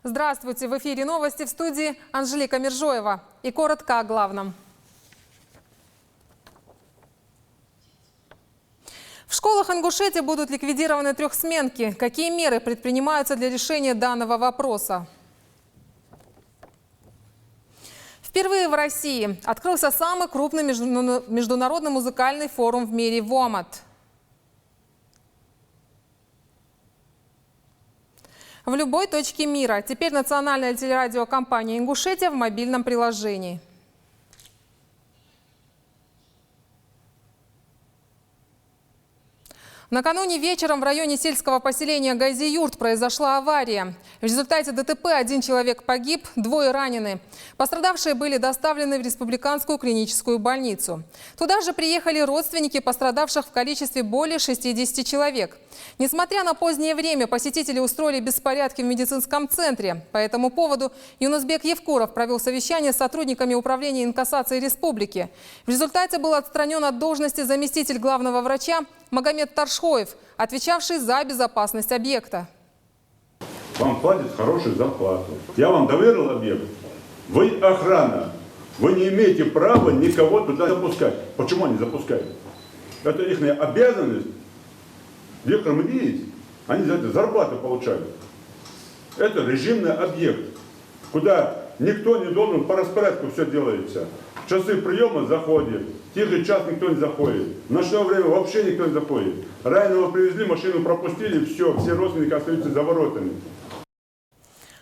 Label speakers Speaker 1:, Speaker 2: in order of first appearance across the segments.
Speaker 1: Здравствуйте! В эфире новости, в студии Анжелика Мержоева. И коротко о главном. В школах Ингушетии будут ликвидированы трехсменки. Какие меры предпринимаются для решения данного вопроса? Впервые в России открылся самый крупный международный музыкальный форум в мире «ВОМАТ». В любой точке мира. Теперь национальная телерадиокомпания «Ингушетия» в мобильном приложении. Накануне вечером в районе сельского поселения Гази-Юрт произошла авария. В результате ДТП один человек погиб, двое ранены. Пострадавшие были доставлены в республиканскую клиническую больницу. Туда же приехали родственники пострадавших в количестве более 60 человек. Несмотря на позднее время, посетители устроили беспорядки в медицинском центре. По этому поводу Юнусбек Евкуров провел совещание с сотрудниками управления инкассации республики. В результате был отстранен от должности заместитель главного врача Магомед Таршхоев, отвечавший за безопасность объекта.
Speaker 2: Вам платят хорошую зарплату. Я вам доверил объект. Вы охрана. Вы не имеете права никого туда запускать. Почему они запускают? Это их обязанность. Вечером видите, они за это зарплату получают. Это режимный объект, куда никто не должен, по распорядку все делается. В часы приема заходит, тихий час никто не заходит. В ночное время вообще никто не заходит. Раненого привезли, машину пропустили, все родственники остаются за воротами.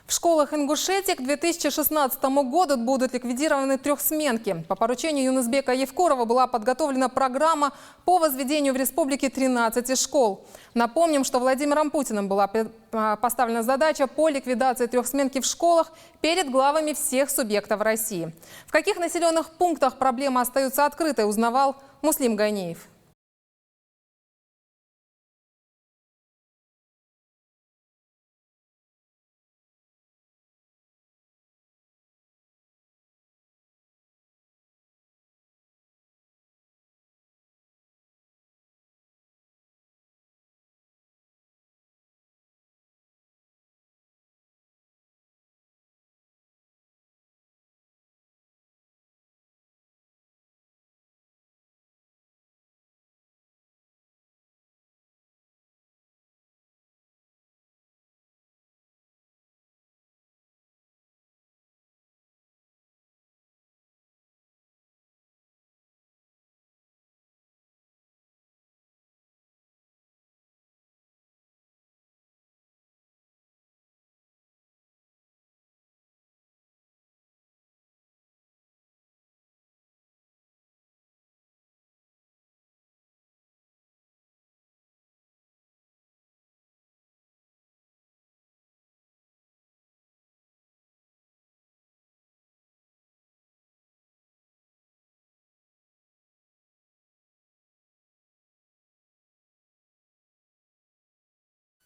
Speaker 1: В школах Ингушетии к 2016 году будут ликвидированы трехсменки. По поручению Юнусбека Евкурова была подготовлена программа по возведению в республике 13 школ. Напомним, что Владимиром Путиным была поставлена задача по ликвидации трехсменки в школах перед главами всех субъектов России. В каких населенных пунктах проблема остается открытой, узнавал Муслим Ганиев.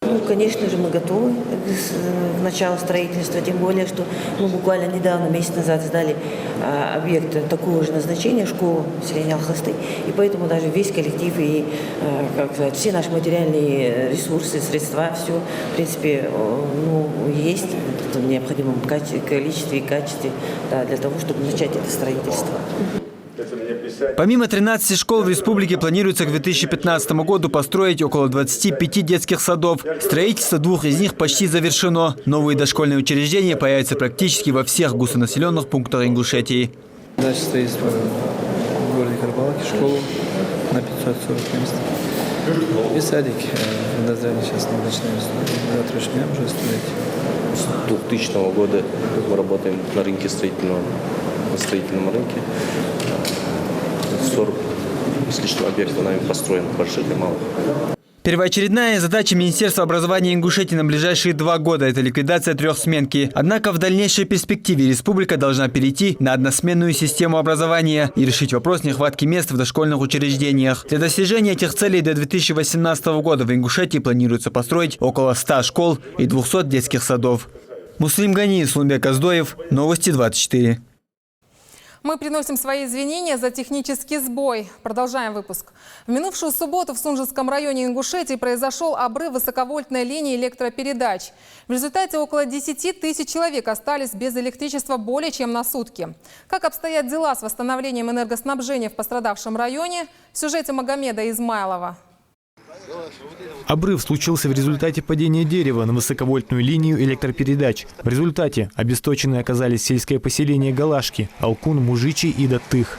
Speaker 3: Ну, конечно же, мы готовы к началу строительства, тем более, что мы буквально недавно, месяц назад, сдали объект такого же назначения, школу селения Алхасты, и поэтому даже весь коллектив и, как сказать, все наши материальные ресурсы, средства, все, в принципе, есть в необходимом количестве и качестве, да, для того, чтобы начать это строительство.
Speaker 4: Помимо 13 школ в республике планируется к 2015 году построить около 25 детских садов. Строительство двух из них почти завершено. Новые дошкольные учреждения появятся практически во всех густонаселенных пунктах Ингушетии.
Speaker 5: Дальше строительство в городе Карабалаке, школу на 540 мест. И садик. На здании сейчас мы начинаем строить. Завтрашнего дня уже строить.
Speaker 6: С 2000 года мы работаем на рынке на строительном рынке. 40 с лишним объектов нами построено, больших и малых.
Speaker 4: Первоочередная задача Министерства образования Ингушетии на ближайшие 2 года – это ликвидация трехсменки. Однако в дальнейшей перспективе республика должна перейти на односменную систему образования и решить вопрос нехватки мест в дошкольных учреждениях. Для достижения этих целей до 2018 года в Ингушетии планируется построить около 100 школ и 200 детских садов. Муслим Ганиев, Сулумбек Аздоев, Новости 24.
Speaker 1: Мы приносим свои извинения за технический сбой. Продолжаем выпуск. В минувшую субботу в Сунжском районе Ингушетии произошел обрыв высоковольтной линии электропередач. В результате около 10 тысяч человек остались без электричества более чем на сутки. Как обстоят дела с восстановлением энергоснабжения в пострадавшем районе? В сюжете Магомеда Измайлова.
Speaker 7: Обрыв случился в результате падения дерева на высоковольтную линию электропередач. В результате обесточены оказались сельское поселение Галашки, Алкун, Мужичи и Даттых.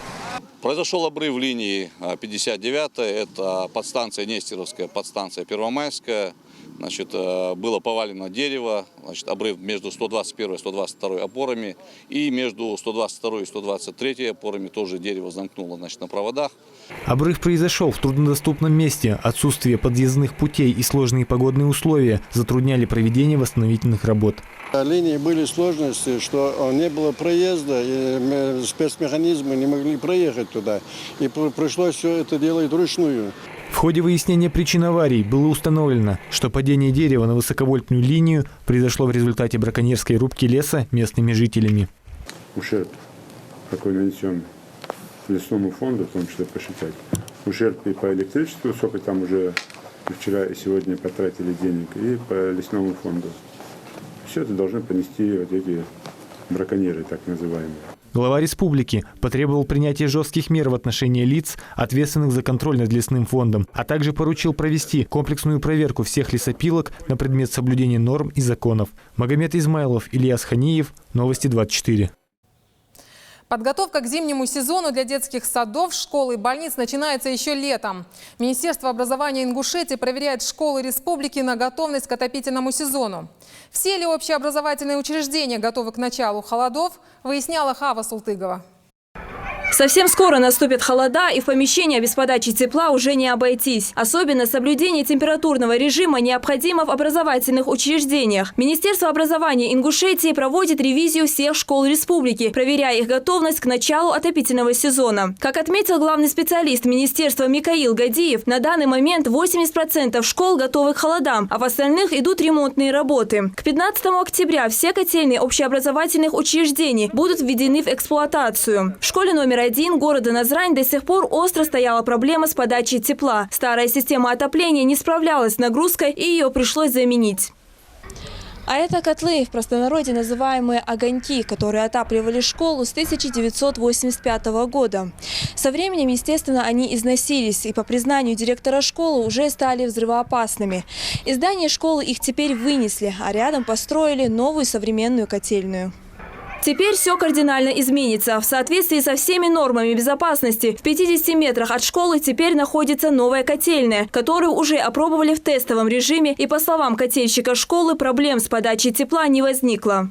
Speaker 8: Произошел обрыв линии 59, это подстанция Нестеровская, подстанция Первомайская. Значит, было повалено дерево, значит, обрыв между 121 и 122 опорами. И между 122 и 123 опорами тоже дерево замкнуло, значит, на проводах.
Speaker 7: Обрыв произошел в труднодоступном месте. Отсутствие подъездных путей и сложные погодные условия затрудняли проведение восстановительных работ.
Speaker 9: Линии были сложности, что не было проезда, и спецмеханизмы не могли проехать туда. И пришлось все это делать вручную.
Speaker 7: В ходе выяснения причин аварий было установлено, что падение дерева на высоковольтную линию произошло в результате браконьерской рубки леса местными жителями.
Speaker 2: Ущерб, какой нанесен лесному фонду, в том числе посчитать. Ущерб и по электричеству, сколько там уже вчера и сегодня потратили денег, и по лесному фонду. Все это должны понести вот эти браконьеры, так называемые.
Speaker 7: Глава республики потребовал принятия жестких мер в отношении лиц, ответственных за контроль над лесным фондом, а также поручил провести комплексную проверку всех лесопилок на предмет соблюдения норм и законов. Магомед Измайлов, Ильяс Ханиев, Новости 24.
Speaker 1: Подготовка к зимнему сезону для детских садов, школ и больниц начинается еще летом. Министерство образования Ингушетии проверяет школы республики на готовность к отопительному сезону. Все ли общеобразовательные учреждения готовы к началу холодов, выясняла Хава Султыгова.
Speaker 10: Совсем скоро наступят холода, и в помещениях без подачи тепла уже не обойтись. Особенно соблюдение температурного режима необходимо в образовательных учреждениях. Министерство образования Ингушетии проводит ревизию всех школ республики, проверяя их готовность к началу отопительного сезона. Как отметил главный специалист министерства Микаил Гадиев, на данный момент 80% школ готовы к холодам, а в остальных идут ремонтные работы. К 15 октября все котельные общеобразовательных учреждений будут введены в эксплуатацию. В школе номер 1 города Назрань до сих пор остро стояла проблема с подачей тепла. Старая система отопления не справлялась с нагрузкой, и ее пришлось заменить. А это котлы, в простонародье называемые огоньки, которые отапливали школу с 1985 года. Со временем, естественно, они износились и, по признанию директора школы, уже стали взрывоопасными. Из здания школы их теперь вынесли, а рядом построили новую современную котельную. Теперь все кардинально изменится. В соответствии со всеми нормами безопасности в 50 метрах от школы теперь находится новая котельная, которую уже опробовали в тестовом режиме, и, по словам котельщика школы, проблем с подачей тепла не возникло.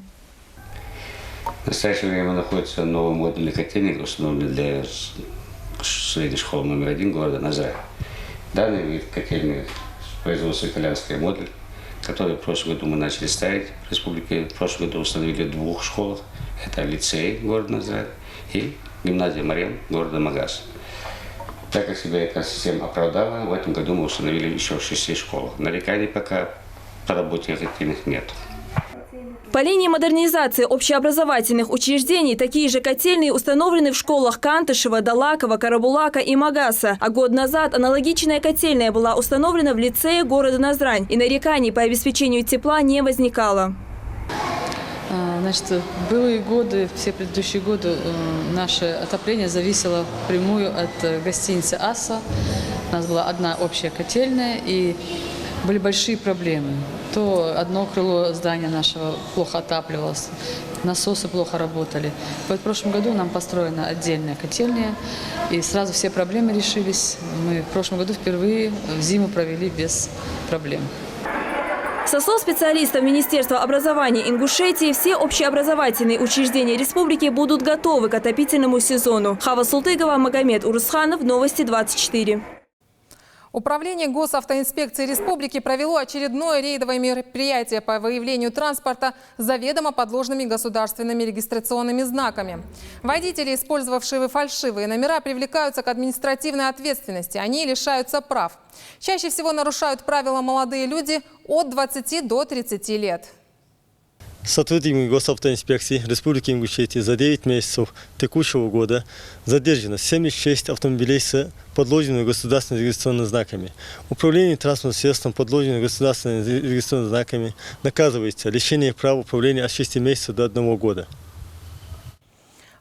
Speaker 11: В настоящее время находится новый модульный котельник, установленный для средней школы номер 1 города Назрань. Данный вид котельный производства итальянский модуль, который в прошлом году мы начали ставить в республике. В прошлом году установили в 2 школах. Это лицей города Назрань и гимназия Марем города Магас. Так как себя эта система оправдала, в этом году мы установили еще в 6 школах. Нареканий пока по работе котельных нет.
Speaker 10: По линии модернизации общеобразовательных учреждений такие же котельные установлены в школах Кантышева, Далакова, Карабулака и Магаса. А год назад аналогичная котельная была установлена в лицее города Назрань, и нареканий по обеспечению тепла не возникало.
Speaker 12: Значит, в былые годы, все предыдущие годы наше отопление зависело впрямую от гостиницы «Аса». У нас была одна общая котельная, и были большие проблемы. То одно крыло здания нашего плохо отапливалось, насосы плохо работали. В прошлом году нам построена отдельная котельная, и сразу все проблемы решились. Мы в прошлом году впервые зиму провели без проблем.
Speaker 10: Со слов специалистов Министерства образования Ингушетии, все общеобразовательные учреждения республики будут готовы к отопительному сезону. Хава Султыгова, Магомед Урусханов, Новости 24.
Speaker 1: Управление госавтоинспекции республики провело очередное рейдовое мероприятие по выявлению транспорта с заведомо подложными государственными регистрационными знаками. Водители, использовавшие фальшивые номера, привлекаются к административной ответственности. Они лишаются прав. Чаще всего нарушают правила молодые люди от 20 до 30 лет.
Speaker 13: Сотрудниками госавтоинспекции Республики Ингушетия за 9 месяцев текущего года задержано 76 автомобилей с подложенными государственными регистрационными знаками. Управление транспортным средством, подложенными государственными регистрационными знаками, наказывается лишение права управления от 6 месяцев до 1 года.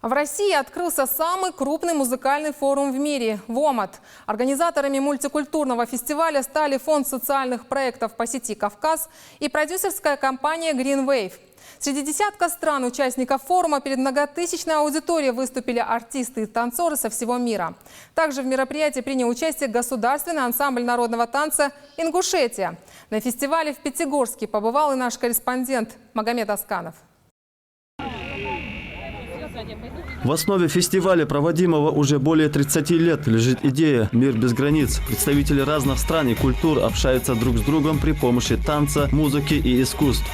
Speaker 1: В России открылся самый крупный музыкальный форум в мире – ВОМАТ. Организаторами мультикультурного фестиваля стали Фонд социальных проектов по сети «Кавказ» и продюсерская компания Green Wave. Среди десятка стран-участников форума перед многотысячной аудиторией выступили артисты и танцоры со всего мира. Также в мероприятии принял участие государственный ансамбль народного танца «Ингушетия». На фестивале в Пятигорске побывал и наш корреспондент Магомед Асканов.
Speaker 14: В основе фестиваля, проводимого уже более 30 лет, лежит идея «Мир без границ». Представители разных стран и культур общаются друг с другом при помощи танца, музыки и искусств.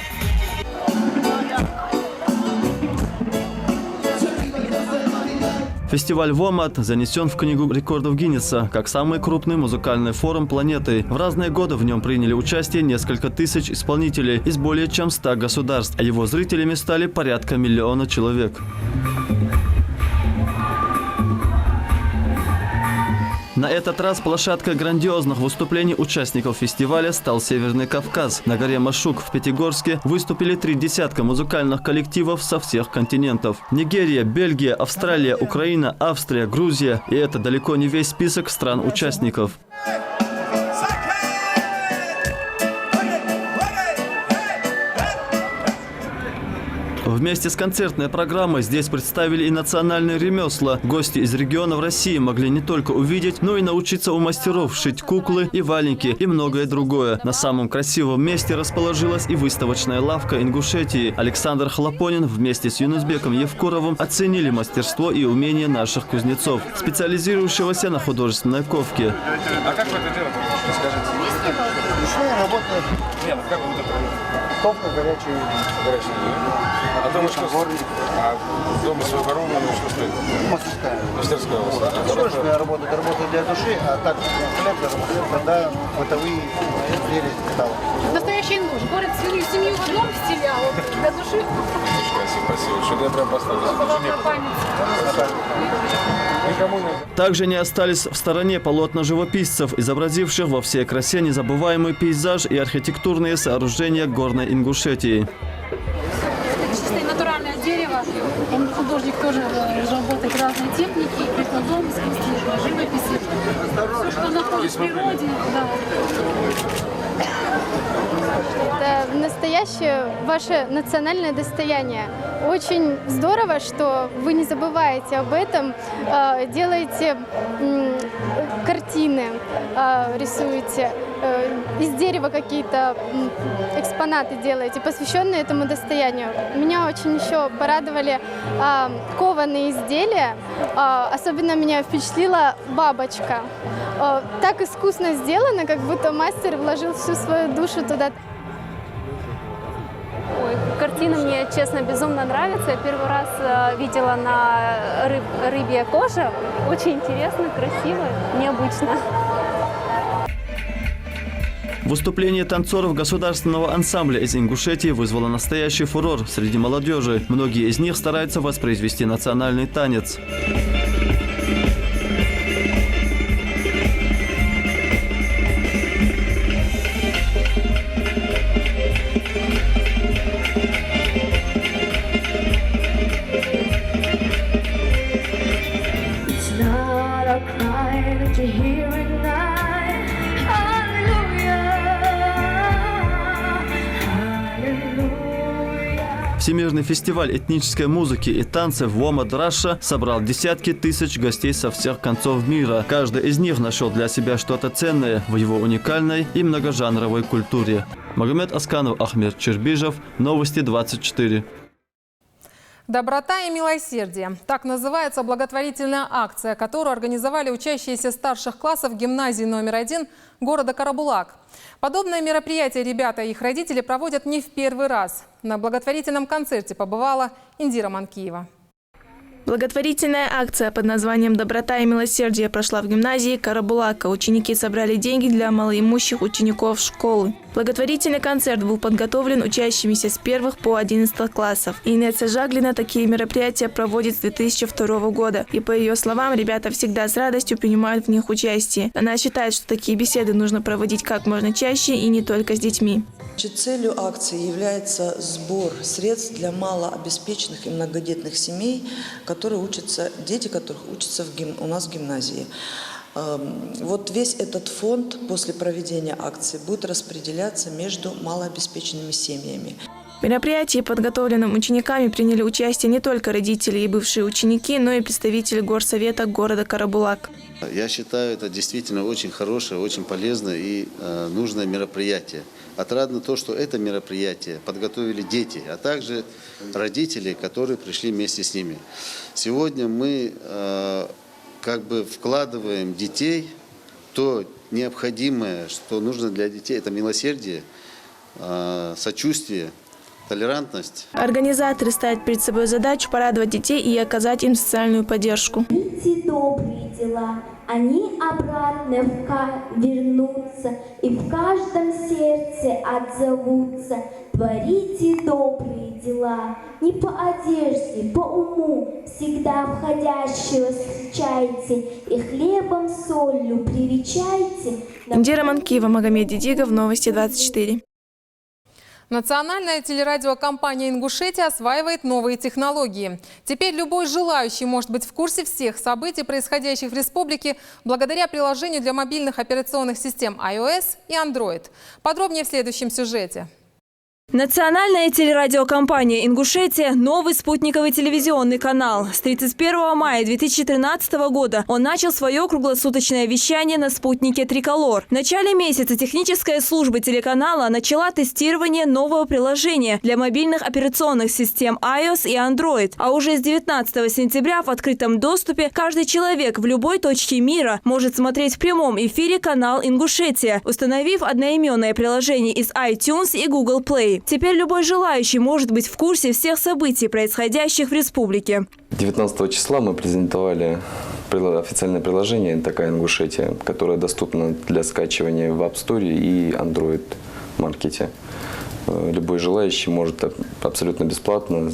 Speaker 14: Фестиваль ВОМАТ занесен в Книгу рекордов Гиннесса как самый крупный музыкальный форум планеты. В разные годы в нем приняли участие несколько тысяч исполнителей из более чем 100 государств, а его зрителями стали порядка 1 миллиона человек. На этот раз площадкой грандиозных выступлений участников фестиваля стал Северный Кавказ. На горе Машук в Пятигорске выступили 3 десятка музыкальных коллективов со всех континентов. Нигерия, Бельгия, Австралия, Украина, Австрия, Грузия. И это далеко не весь список стран-участников. Вместе с концертной программой здесь представили и национальные ремесла. Гости из регионов России могли не только увидеть, но и научиться у мастеров шить куклы и валенки и многое другое. На самом красивом месте расположилась и выставочная лавка Ингушетии. Александр Хлопонин вместе с Юнусбеком Евкуровым оценили мастерство и умение наших кузнецов, специализирующегося на художественной ковке.
Speaker 15: А как вы это делаете? Расскажите. Ручная работа. Нет, как вы это делаете? Ковка горячая. А дома что? А дома свою корову что стоит? Мастерская. Мастерская у вас. Художественная работа, это работа для души, а так хлеб, вода, бытовые изделия, металла.
Speaker 16: Настоящий ингуш. Борет семью в одном стиле, а вот для души.
Speaker 15: Спасибо. Что-то я прям поставлю.
Speaker 14: Также не остались в стороне полотна живописцев, изобразивших во всей красе незабываемый пейзаж и архитектурные сооружения горной Ингушетии.
Speaker 16: Это чистое натуральное дерево. Он художник тоже работает разной техники, и прикладном искусстве, живописи. Все, что находится в природе, да.
Speaker 17: Это настоящее ваше национальное достояние. Очень здорово, что вы не забываете об этом, делаете картины, рисуете, из дерева какие-то экспонаты делаете, посвященные этому достоянию. Меня очень еще порадовали кованые изделия. Особенно меня впечатлила бабочка. Так искусно сделано, как будто мастер вложил всю свою душу туда.
Speaker 18: Ой, картина мне, честно, безумно нравится. Я первый раз видела на рыбья кожа. Очень интересно, красиво, необычно.
Speaker 14: Выступление танцоров государственного ансамбля из Ингушетии вызвало настоящий фурор среди молодежи. Многие из них стараются воспроизвести национальный танец. Всемирный фестиваль этнической музыки и танцев ВОМАТ Раша собрал десятки тысяч гостей со всех концов мира. Каждый из них нашел для себя что-то ценное в его уникальной и многожанровой культуре. Магомед Асканов, Ахмед Чербижев, Новости 24.
Speaker 1: «Доброта и милосердие» – так называется благотворительная акция, которую организовали учащиеся старших классов гимназии номер 1 города Карабулак. Подобное мероприятие ребята и их родители проводят не в первый раз. На благотворительном концерте побывала Индира Манкиева.
Speaker 19: Благотворительная акция под названием «Доброта и милосердие» прошла в гимназии Карабулака. Ученики собрали деньги для малоимущих учеников школы. Благотворительный концерт был подготовлен учащимися с 1 по 11 классов. Инесса Жаглина такие мероприятия проводит с 2002 года. И по ее словам, ребята всегда с радостью принимают в них участие. Она считает, что такие беседы нужно проводить как можно чаще и не только с детьми.
Speaker 20: Целью акции является сбор средств для малообеспеченных и многодетных семей, дети которых учатся у нас в гимназии. Вот весь этот фонд после проведения акции будет распределяться между малообеспеченными семьями.
Speaker 19: В мероприятии, подготовленном учениками, приняли участие не только родители и бывшие ученики, но и представители горсовета города Карабулак.
Speaker 21: Я считаю, это действительно очень хорошее, очень полезное и нужное мероприятие. Отрадно то, что это мероприятие подготовили дети, а также родители, которые пришли вместе с ними. Сегодня мы вкладываем детей, то необходимое, что нужно для детей, это милосердие, сочувствие, толерантность.
Speaker 19: Организаторы ставят перед собой задачу порадовать детей и оказать им социальную поддержку.
Speaker 22: Творите добрые дела, они обратно вернутся и в каждом сердце отзовутся. Творите добрые дела, не по одежде, по уму, всегда входящего встречайте и хлебом солью привечайте.
Speaker 19: Индира Манкиева, Магомед Дидигов, Новости 24.
Speaker 1: Национальная телерадиокомпания «Ингушетия» осваивает новые технологии. Теперь любой желающий может быть в курсе всех событий, происходящих в республике, благодаря приложению для мобильных операционных систем iOS и Android. Подробнее в следующем сюжете.
Speaker 10: Национальная телерадиокомпания «Ингушетия» – новый спутниковый телевизионный канал. С 31 мая 2013 года он начал свое круглосуточное вещание на спутнике «Триколор». В начале месяца техническая служба телеканала начала тестирование нового приложения для мобильных операционных систем iOS и Android. А уже с 19 сентября в открытом доступе каждый человек в любой точке мира может смотреть в прямом эфире канал «Ингушетия», установив одноименное приложение из iTunes и Google Play. Теперь любой желающий может быть в курсе всех событий, происходящих в республике.
Speaker 23: 19 числа мы презентовали официальное приложение «НТК Ингушетия», которое доступно для скачивания в App Store и Android маркете. Любой желающий может абсолютно бесплатно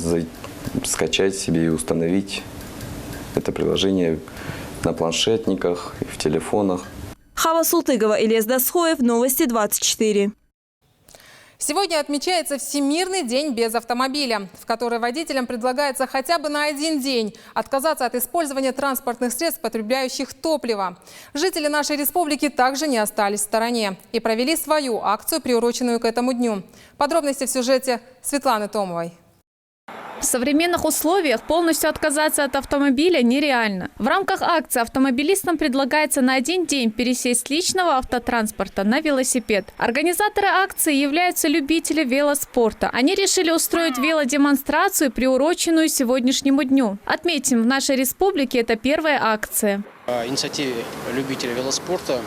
Speaker 23: скачать себе и установить это приложение на планшетниках и в телефонах.
Speaker 10: Хава Султыгова, Ильяс Дасхоев, Новости 24.
Speaker 1: Сегодня отмечается Всемирный день без автомобиля, в который водителям предлагается хотя бы на один день отказаться от использования транспортных средств, потребляющих топливо. Жители нашей республики также не остались в стороне и провели свою акцию, приуроченную к этому дню. Подробности в сюжете Светланы Томовой.
Speaker 24: В современных условиях полностью отказаться от автомобиля нереально. В рамках акции автомобилистам предлагается на один день пересесть с личного автотранспорта на велосипед. Организаторы акции являются любители велоспорта. Они решили устроить велодемонстрацию, приуроченную сегодняшнему дню. Отметим, в нашей республике это первая акция.
Speaker 25: По инициативе любителей велоспорта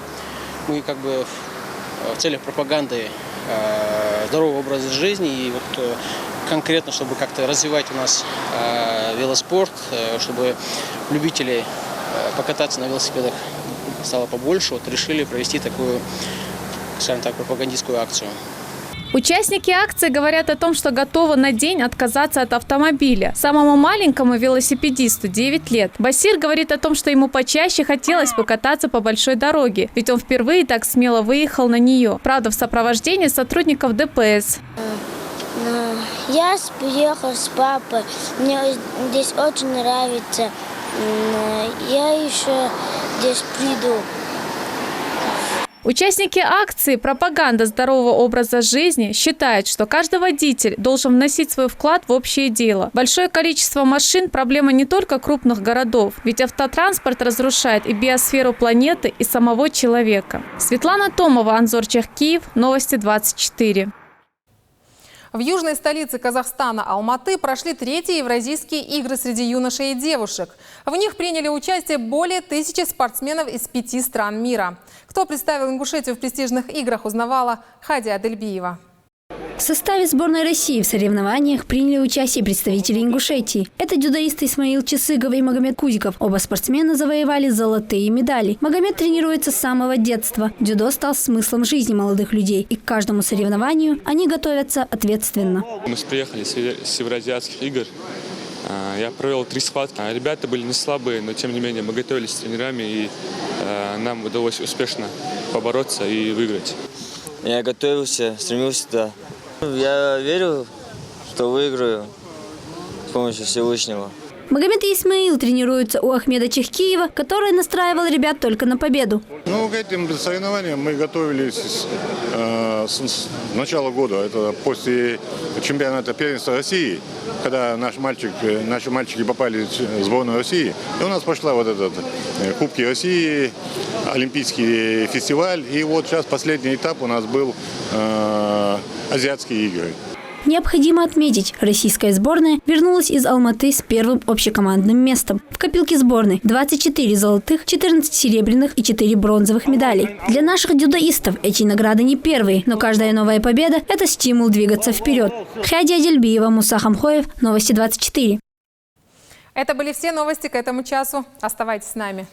Speaker 25: мы в целях пропаганды здорового образа жизни и конкретно, чтобы как-то развивать у нас велоспорт, чтобы любителей покататься на велосипедах стало побольше, решили провести такую, скажем так, пропагандистскую акцию.
Speaker 24: Участники акции говорят о том, что готовы на день отказаться от автомобиля. Самому маленькому велосипедисту 9 лет. Басир говорит о том, что ему почаще хотелось покататься по большой дороге, ведь он впервые так смело выехал на нее. Правда, в сопровождении сотрудников ДПС.
Speaker 26: Я приехал с папой, мне здесь очень нравится, я еще здесь приду.
Speaker 24: Участники акции «Пропаганда здорового образа жизни» считают, что каждый водитель должен вносить свой вклад в общее дело. Большое количество машин – проблема не только крупных городов, ведь автотранспорт разрушает и биосферу планеты, и самого человека. Светлана Томова, Анзор Чехкиев, Новости 24.
Speaker 1: В южной столице Казахстана Алматы прошли 3-е Евразийские игры среди юношей и девушек. В них приняли участие более 1000 спортсменов из 5 стран мира. Кто представил Ингушетию в престижных играх, узнавала Хадия Адельбиева.
Speaker 3: В составе сборной России в соревнованиях приняли участие представители Ингушетии. Это дзюдоисты Исмаил Чесыгов и Магомед Кузиков. Оба спортсмена завоевали золотые медали. Магомед тренируется с самого детства. Дзюдо стал смыслом жизни молодых людей. И к каждому соревнованию они готовятся ответственно.
Speaker 4: Мы приехали с Евразийских игр. Я провел 3 схватки. Ребята были не слабые, но тем не менее мы готовились с тренерами, и нам удалось успешно побороться и выиграть.
Speaker 5: Я готовился, стремился туда. Я верю, что выиграю с помощью Всевышнего.
Speaker 3: Магомед и Исмаил тренируются у Ахмеда Чехкиева, который настраивал ребят только на победу.
Speaker 6: К этим соревнованиям мы готовились с начала года. Это после чемпионата первенства России, когда наши мальчики попали в сборную России. И у нас пошла вот этот Кубки России, Олимпийский фестиваль. И вот сейчас последний этап у нас был Азиатские игры.
Speaker 3: Необходимо отметить, российская сборная вернулась из Алматы с первым общекомандным местом. В копилке сборной 24 золотых, 14 серебряных и 4 бронзовых медалей. Для наших дзюдоистов эти награды не первые, но каждая новая победа – это стимул двигаться вперед. Хадия Дельбиева, Муса Хамхоев, Новости 24.
Speaker 1: Это были все новости к этому часу. Оставайтесь с нами.